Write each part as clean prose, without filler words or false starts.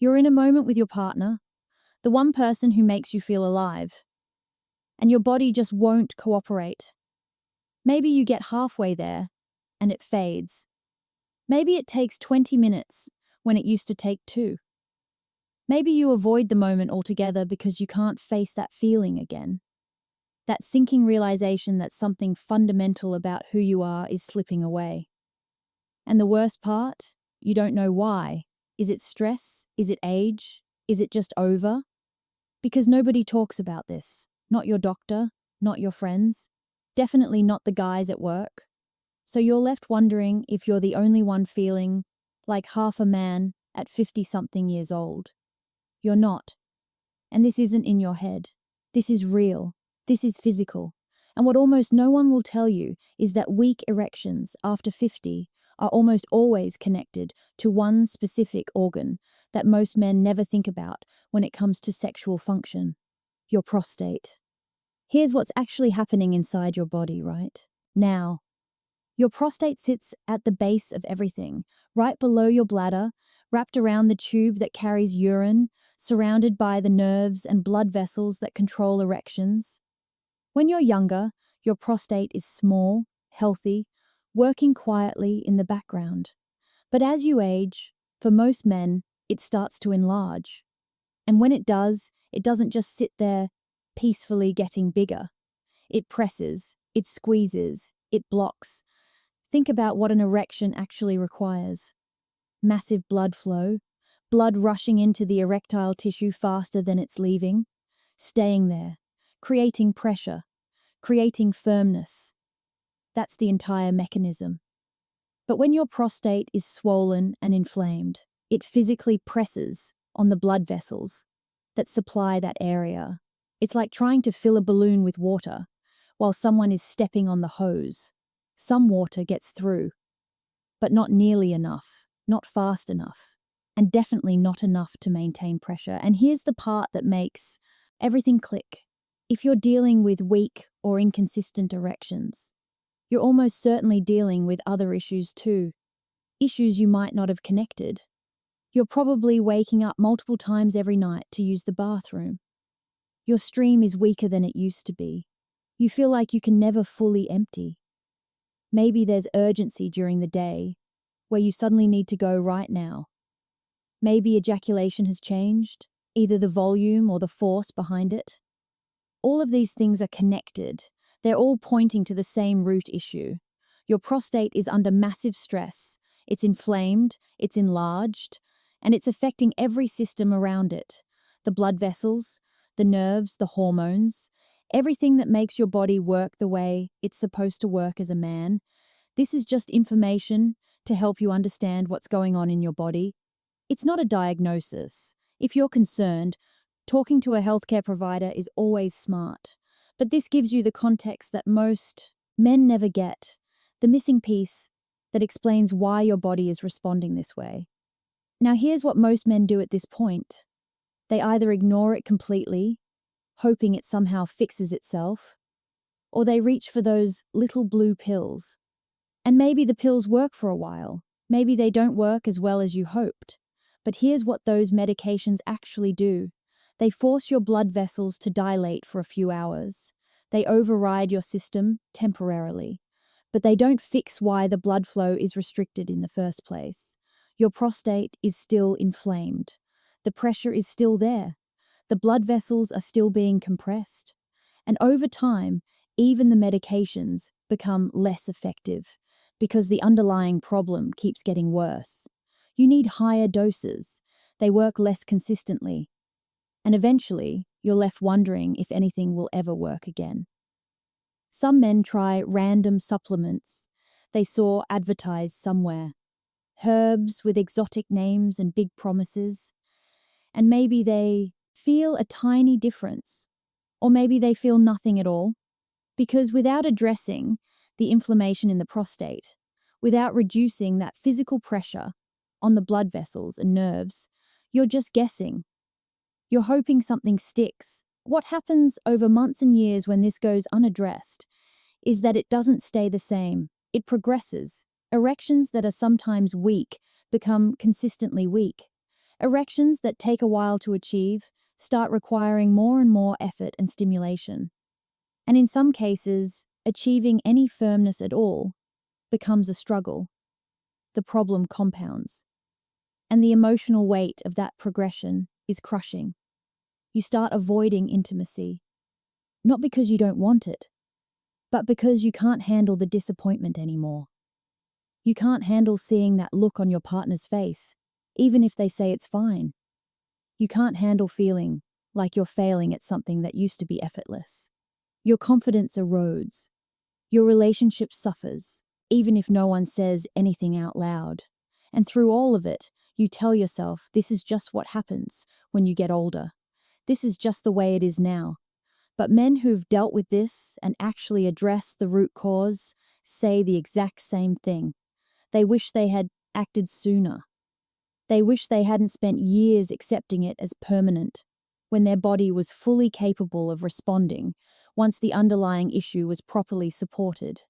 You're in a moment with your partner, the one person who makes you feel alive, and your body just won't cooperate. Maybe you get halfway there, and it fades. Maybe it takes 20 minutes when it used to take 2. Maybe you avoid the moment altogether because you can't face that feeling again. That sinking realization that something fundamental about who you are is slipping away. And the worst part, you don't know why. Is it stress? Is it age? Is it just over? Because nobody talks about this. Not your doctor, not your friends, definitely not the guys at work. So you're left wondering if you're the only one feeling like half a man at 50-something years old. You're not. And this isn't in your head. This is real. This is physical. And what almost no one will tell you is that weak erections after 50 are almost always connected to one specific organ that most men never think about when it comes to sexual function: your prostate. Here's what's actually happening inside your body right now. Your prostate sits at the base of everything, right below your bladder, wrapped around the tube that carries urine, surrounded by the nerves and blood vessels that control erections. When you're younger, your prostate is small, healthy, working quietly in the background. But as you age, for most men, it starts to enlarge. And when it does, it doesn't just sit there peacefully getting bigger. It presses, it squeezes, it blocks. Think about what an erection actually requires. Massive blood flow, blood rushing into the erectile tissue faster than it's leaving, staying there, creating pressure, creating firmness. That's the entire mechanism. But when your prostate is swollen and inflamed, it physically presses on the blood vessels that supply that area. It's like trying to fill a balloon with water while someone is stepping on the hose. Some water gets through, but not nearly enough, not fast enough, and definitely not enough to maintain pressure. And here's the part that makes everything click. If you're dealing with weak or inconsistent erections, you're almost certainly dealing with other issues too, issues you might not have connected. You're probably waking up multiple times every night to use the bathroom. Your stream is weaker than it used to be. You feel like you can never fully empty. Maybe there's urgency during the day, where you suddenly need to go right now. Maybe ejaculation has changed, either the volume or the force behind it. All of these things are connected. They're all pointing to the same root issue. Your prostate is under massive stress. It's inflamed, it's enlarged, and it's affecting every system around it. The blood vessels, the nerves, the hormones, everything that makes your body work the way it's supposed to work as a man. This is just information to help you understand what's going on in your body. It's not a diagnosis. If you're concerned, talking to a healthcare provider is always smart. But this gives you the context that most men never get, the missing piece that explains why your body is responding this way. Now here's what most men do at this point. They either ignore it completely, hoping it somehow fixes itself, or they reach for those little blue pills. And maybe the pills work for a while. Maybe they don't work as well as you hoped. But here's what those medications actually do. They force your blood vessels to dilate for a few hours. They override your system temporarily. But they don't fix why the blood flow is restricted in the first place. Your prostate is still inflamed. The pressure is still there. The blood vessels are still being compressed. And over time, even the medications become less effective because the underlying problem keeps getting worse. You need higher doses. They work less consistently. And eventually, you're left wondering if anything will ever work again. Some men try random supplements they saw advertised somewhere. Herbs with exotic names and big promises. And maybe they feel a tiny difference. Or maybe they feel nothing at all. Because without addressing the inflammation in the prostate, without reducing that physical pressure on the blood vessels and nerves, you're just guessing. You're hoping something sticks. What happens over months and years when this goes unaddressed is that it doesn't stay the same. It progresses. Erections that are sometimes weak become consistently weak. Erections that take a while to achieve start requiring more and more effort and stimulation. And in some cases, achieving any firmness at all becomes a struggle. The problem compounds. And the emotional weight of that progression is crushing. You start avoiding intimacy, not because you don't want it, but because you can't handle the disappointment anymore. You can't handle seeing that look on your partner's face, even if they say it's fine. You can't handle feeling like you're failing at something that used to be effortless. Your confidence erodes. Your relationship suffers, even if no one says anything out loud. And through all of it, you tell yourself this is just what happens when you get older. This is just the way it is now. But men who've dealt with this and actually addressed the root cause say the exact same thing. They wish they had acted sooner. They wish they hadn't spent years accepting it as permanent, when their body was fully capable of responding once the underlying issue was properly supported.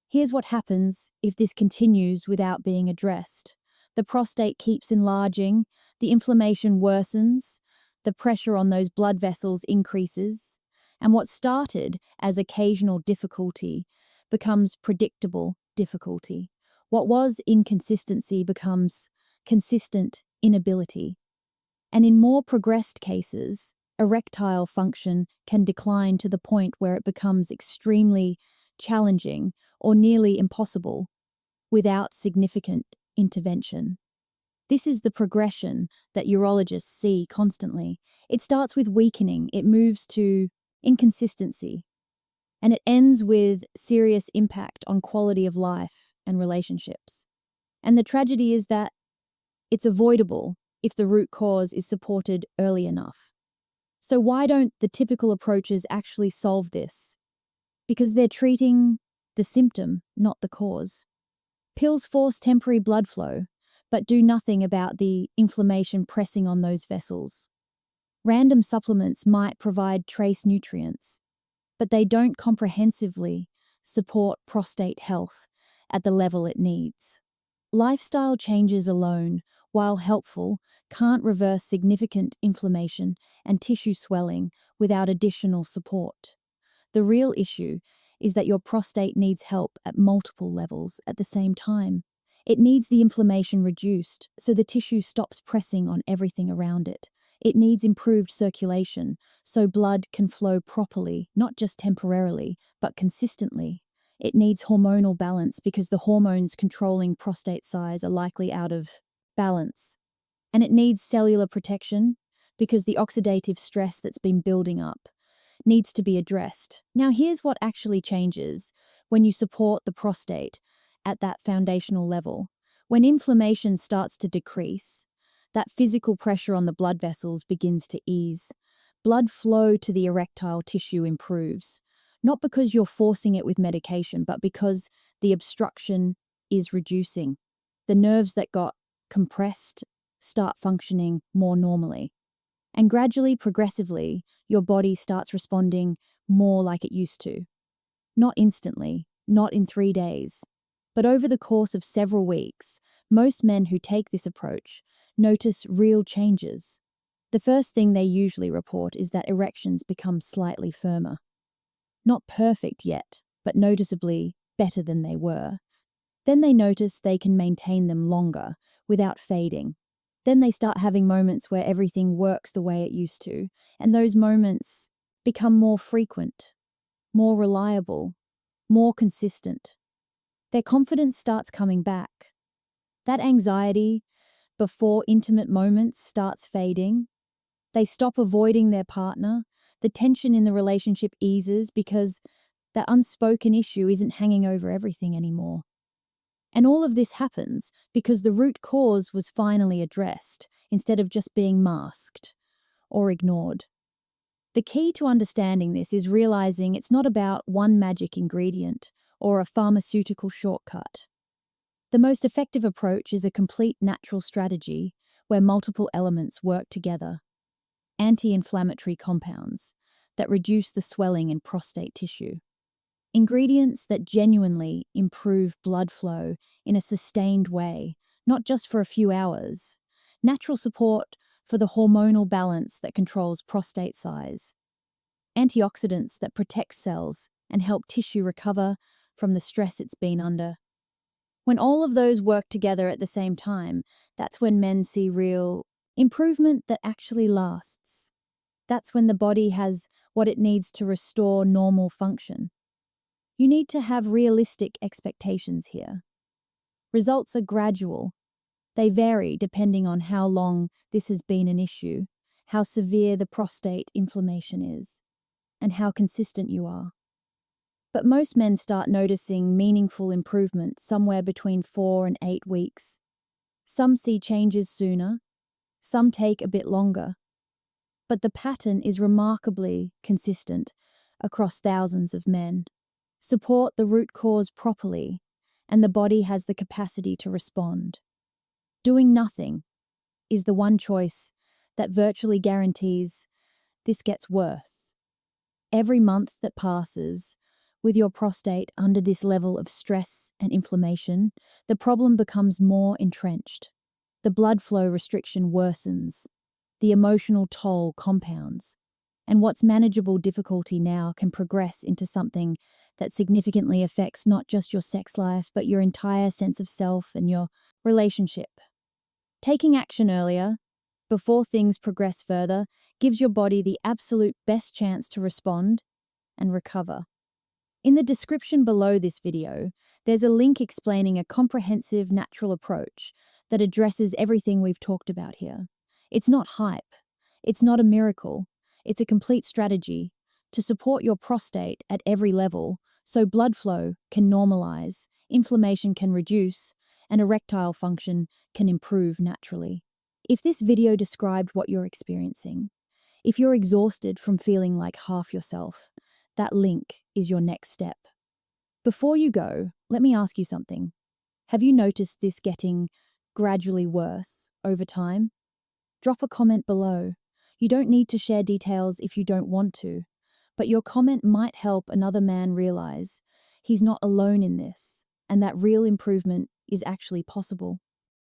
Here's what happens if this continues without being addressed. The prostate keeps enlarging, the inflammation worsens, the pressure on those blood vessels increases, and what started as occasional difficulty becomes predictable difficulty. What was inconsistency becomes consistent inability. And in more progressed cases, erectile function can decline to the point where it becomes extremely challenging or nearly impossible without significant intervention. This is the progression that urologists see constantly. It starts with weakening, it moves to inconsistency, and it ends with serious impact on quality of life and relationships. And the tragedy is that it's avoidable if the root cause is supported early enough. So why don't the typical approaches actually solve this? Because they're treating the symptom, not the cause. Pills force temporary blood flow, but do nothing about the inflammation pressing on those vessels. Random supplements might provide trace nutrients, but they don't comprehensively support prostate health at the level it needs. Lifestyle changes alone, while helpful, can't reverse significant inflammation and tissue swelling without additional support. The real issue is that your prostate needs help at multiple levels at the same time. It needs the inflammation reduced so the tissue stops pressing on everything around it. It needs improved circulation so blood can flow properly, not just temporarily, but consistently. It needs hormonal balance because the hormones controlling prostate size are likely out of balance. And it needs cellular protection because the oxidative stress that's been building up needs to be addressed. Now, here's what actually changes when you support the prostate at that foundational level. When inflammation starts to decrease, that physical pressure on the blood vessels begins to ease. Blood flow to the erectile tissue improves, not because you're forcing it with medication, but because the obstruction is reducing. The nerves that got compressed start functioning more normally. And gradually, progressively, your body starts responding more like it used to. Not instantly, not in 3 days, but over the course of several weeks. Most men who take this approach notice real changes. The first thing they usually report is that erections become slightly firmer. Not perfect yet, but noticeably better than they were. Then they notice they can maintain them longer without fading. Then they start having moments where everything works the way it used to, and those moments become more frequent, more reliable, more consistent. Their confidence starts coming back. That anxiety before intimate moments starts fading. They stop avoiding their partner. The tension in the relationship eases because that unspoken issue isn't hanging over everything anymore. And all of this happens because the root cause was finally addressed instead of just being masked or ignored. The key to understanding this is realizing it's not about one magic ingredient or a pharmaceutical shortcut. The most effective approach is a complete natural strategy where multiple elements work together. Anti-inflammatory compounds that reduce the swelling in prostate tissue. Ingredients that genuinely improve blood flow in a sustained way, not just for a few hours, natural support for the hormonal balance that controls prostate size, antioxidants that protect cells and help tissue recover from the stress it's been under. When all of those work together at the same time, that's when men see real improvement that actually lasts. That's when the body has what it needs to restore normal function. You need to have realistic expectations here. Results are gradual. They vary depending on how long this has been an issue, how severe the prostate inflammation is, and how consistent you are. But most men start noticing meaningful improvement somewhere between 4 and 8 weeks. Some see changes sooner, some take a bit longer. But the pattern is remarkably consistent across thousands of men. Support the root cause properly, and the body has the capacity to respond. Doing nothing is the one choice that virtually guarantees this gets worse. Every month that passes, with your prostate under this level of stress and inflammation, the problem becomes more entrenched. The blood flow restriction worsens. The emotional toll compounds. And what's manageable difficulty now can progress into something that significantly affects not just your sex life, but your entire sense of self and your relationship. Taking action earlier, before things progress further, gives your body the absolute best chance to respond and recover. In the description below this video, there's a link explaining a comprehensive natural approach that addresses everything we've talked about here. It's not hype. It's not a miracle. It's a complete strategy to support your prostate at every level so blood flow can normalize, inflammation can reduce, and erectile function can improve naturally. If this video described what you're experiencing, if you're exhausted from feeling like half yourself, that link is your next step. Before you go, let me ask you something. Have you noticed this getting gradually worse over time? Drop a comment below. You don't need to share details if you don't want to, but your comment might help another man realize he's not alone in this and that real improvement is actually possible.